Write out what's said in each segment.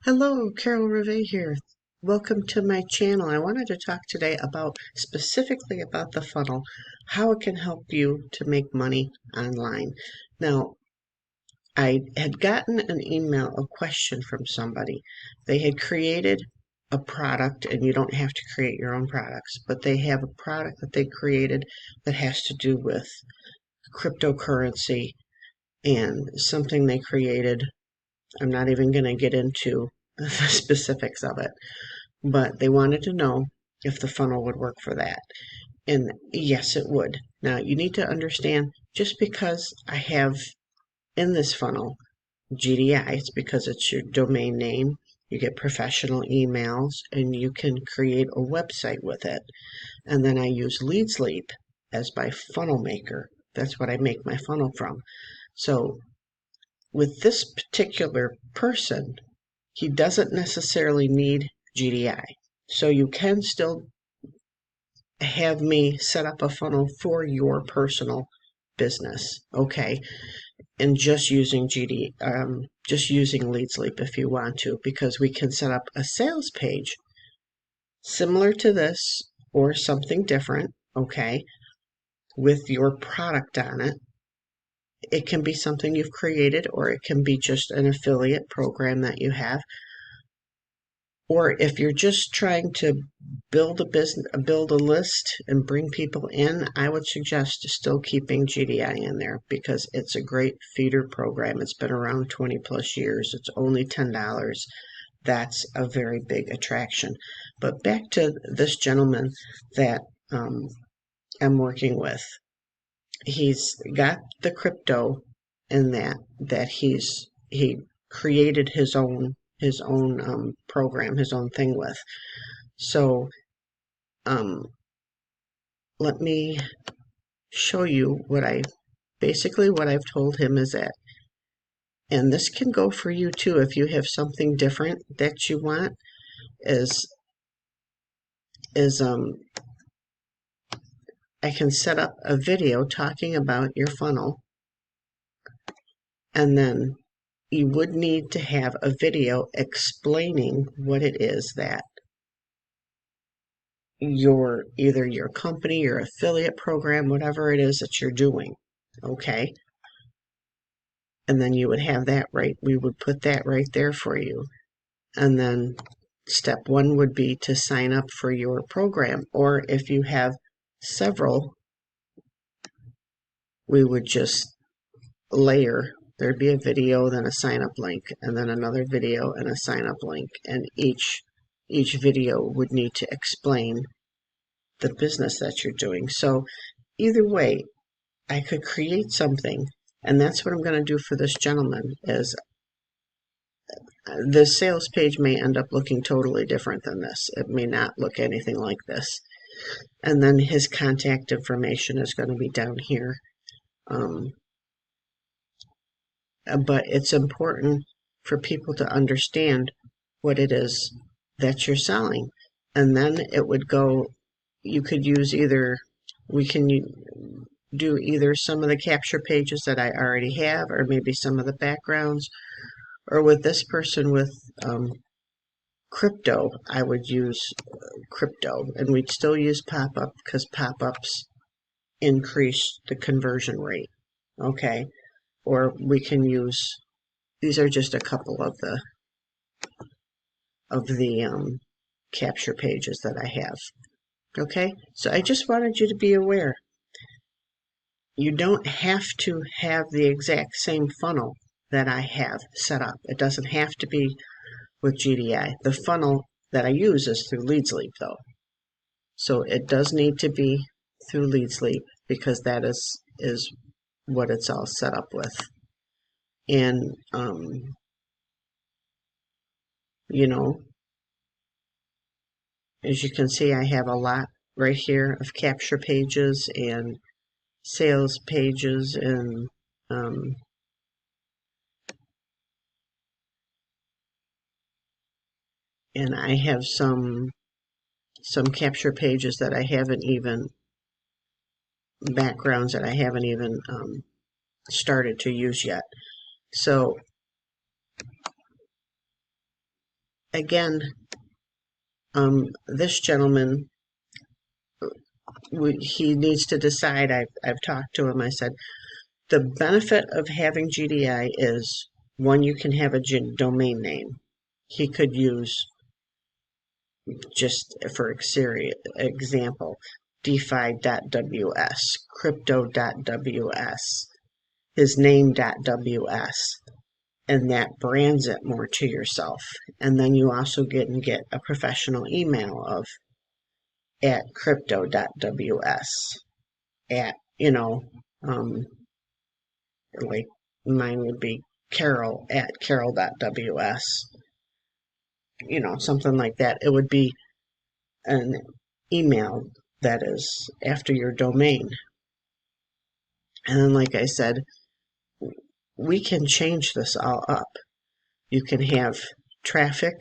Hello, Carol Rivet here. Welcome to my channel. I wanted to talk today about specifically about the funnel, how it can help you to make money online. Now, I had gotten an email, a question from somebody. They had created a product, and you don't have to create your own products, but they have a product that they created that has to do with cryptocurrency and something they created. I'm not even going to get into the specifics of it, but they wanted to know if the funnel would work for that. And yes, it would. Now, you need to understand just because I have in this funnel GDI, it's because it's your domain name. You get professional emails and you can create a website with it. And then I use Leadsleep as my funnel maker. That's what I make my funnel from. So with this particular person, he doesn't necessarily need GDI. So you can still have me set up a funnel for your personal business, okay? And just using just using Leadsleep if you want to, because we can set up a sales page similar to this or something different, okay, with your product on it. It can be something you've created, or it can be just an affiliate program that you have. Or if you're just trying to build a business, build a list and bring people in, I would suggest still keeping GDI in there because it's a great feeder program. It's been around 20 plus years. It's only $10. That's a very big attraction. But back to this gentleman that I'm working with. He's got the crypto in that he created his own program, his own thing with. So let me show you what I've told him is that, and this can go for you too if you have something different that you want, is I can set up a video talking about your funnel, and then you would need to have a video explaining what it is that either your company, your affiliate program, whatever it is that you're doing, okay? And then you would have that we would put that right there for you. And then step one would be to sign up for your program. Or if you have several, we would just layer. There'd be a video, then a sign up link, and then another video and a sign up link. And each video would need to explain the business that you're doing. So either way, I could create something, and that's what I'm going to do for this gentleman. Is the sales page may end up looking totally different than this. It may not look anything like this. And then his contact information is going to be down here. But it's important for people to understand what it is that you're selling. And then it would go, you could use we can do either some of the capture pages that I already have, or maybe some of the backgrounds, or with this person with crypto, I would use crypto, and we'd still use pop-up because pop-ups increase the conversion rate, okay? Or we can use, these are just a couple of the capture pages that I have, okay? So I just wanted you to be aware. You don't have to have the exact same funnel that I have set up. It doesn't have to be with GDI. The funnel that I use is through Leadsleep, though. So it does need to be through Leadsleep because that is what it's all set up with. And, you know, as you can see, I have a lot right here of capture pages and sales pages, and I have some capture pages that I haven't even, backgrounds that I haven't even started to use yet. So again, this gentleman, he needs to decide. I've talked to him. I said, the benefit of having GDI is, one, you can have a domain name. He could use, just for example, DeFi.ws, crypto.ws, his name.ws, and that brands it more to yourself. And then you also get a professional email of at crypto.ws, at, like mine would be Carol at carol.ws, something like that. It would be an email that is after your domain. And then, like I said, we can change this all up. You can have traffic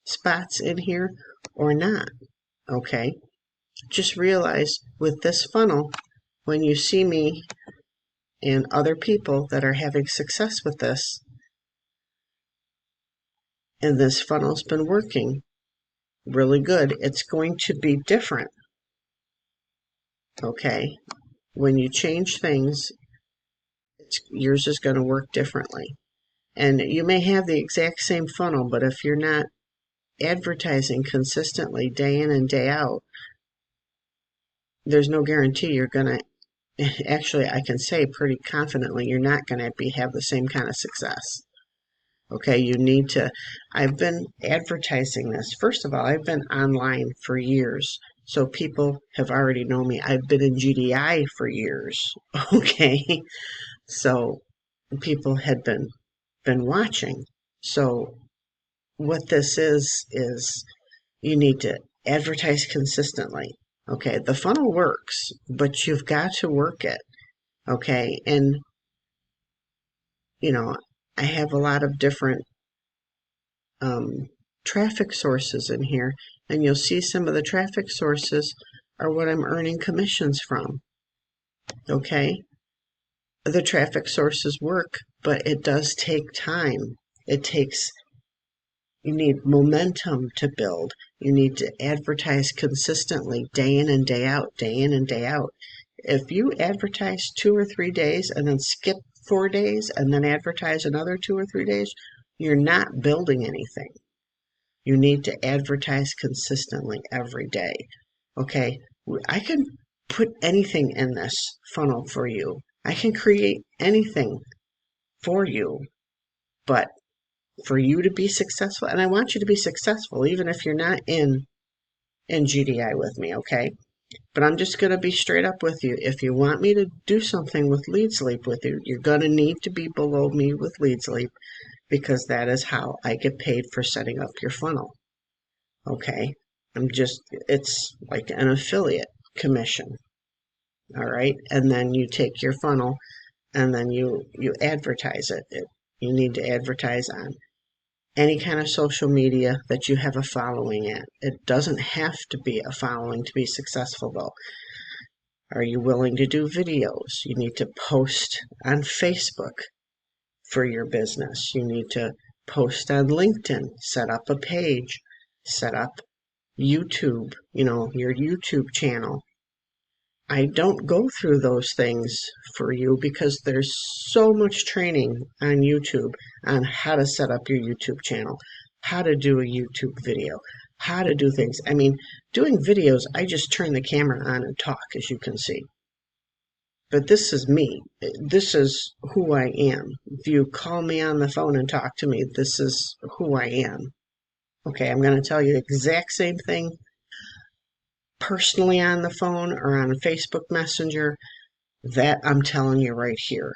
spots in here or not, okay? Just realize with this funnel, when you see me and other people that are having success with this, and this funnel's been working really good, it's going to be different, okay? When you change things, yours is going to work differently. And you may have the exact same funnel, but if you're not advertising consistently day in and day out, there's no guarantee you're going to, actually, I can say pretty confidently, you're not going to have the same kind of success. Okay, you need to, I've been advertising this. First of all, I've been online for years, so people have already known me. I've been in GDI for years, okay? So people had been watching. So what this is you need to advertise consistently. Okay, the funnel works, but you've got to work it. Okay, and I have a lot of different traffic sources in here, and you'll see some of the traffic sources are what I'm earning commissions from. Okay, the traffic sources work, but it does take time. You need momentum to build. You need to advertise consistently, day in and day out, day in and day out. If you advertise 2 or 3 days and then skip 4 days and then advertise another 2 or 3 days, you're not building anything. You need to advertise consistently every day. Okay, I can put anything in this funnel for you. I can create anything for you, but for you to be successful, and I want you to be successful even if you're not in GDI with me, okay? But I'm just going to be straight up with you. If you want me to do something with Lead Sleep with you, you're going to need to be below me with Lead Sleep, because that is how I get paid for setting up your funnel. Okay? It's like an affiliate commission. All right? And then you take your funnel and then you advertise it. You need to advertise on any kind of social media that you have a following at. It doesn't have to be a following to be successful, though. Are you willing to do videos? You need to post on Facebook for your business. You need to post on LinkedIn, set up a page, set up YouTube, your YouTube channel. I don't go through those things for you because there's so much training on YouTube on how to set up your YouTube channel, how to do a YouTube video, how to do things. I mean, doing videos, I just turn the camera on and talk, as you can see. But this is me. This is who I am. If you call me on the phone and talk to me, this is who I am. Okay, I'm going to tell you the exact same thing personally on the phone or on Facebook Messenger. That I'm telling you right here.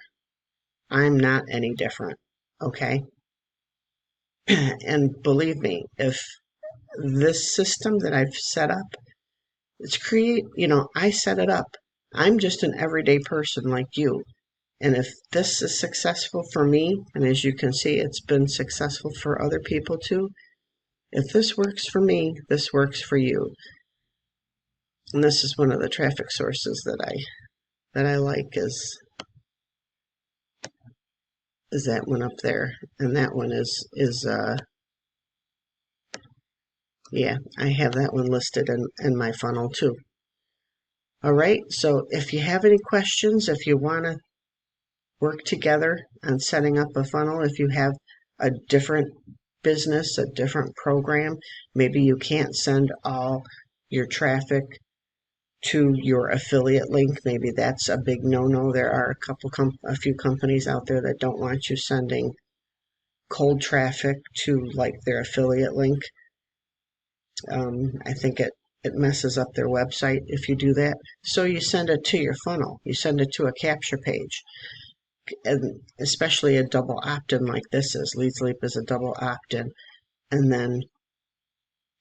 I'm not any different, okay? And believe me, if this system that I've set up, I set it up. I'm just an everyday person like you. And if this is successful for me, and as you can see, it's been successful for other people too, if this works for me, this works for you. And this is one of the traffic sources that I like is that one up there, and that one is Yeah, I have that one listed in my funnel too. All right, so if you have any questions, if you want to work together on setting up a funnel, if you have a different business, a different program, maybe you can't send all your traffic to your affiliate link. Maybe that's a big no-no. There are a few companies out there that don't want you sending cold traffic to like their affiliate link. I think it messes up their website if you do that. So you send it to your funnel. You send it to a capture page, and especially a double opt-in like this is. Lead Sleep is a double opt-in, and then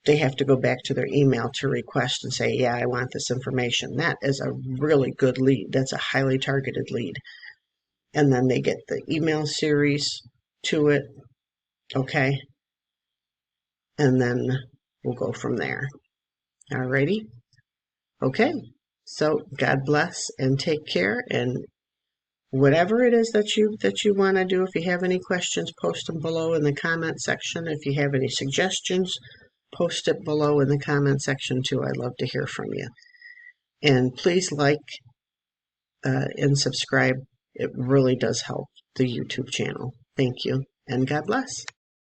they have to go back to their email to request and say, yeah, I want this information. That is a really good lead. That's a highly targeted lead. And then they get the email series to it, okay? And then we'll go from there. Alrighty? Okay. So God bless and take care, and whatever it is that you want to do, if you have any questions, post them below in the comment section. If you have any suggestions, post it below in the comment section too. I'd love to hear from you. And please like and subscribe. It really does help the YouTube channel. Thank you, and God bless.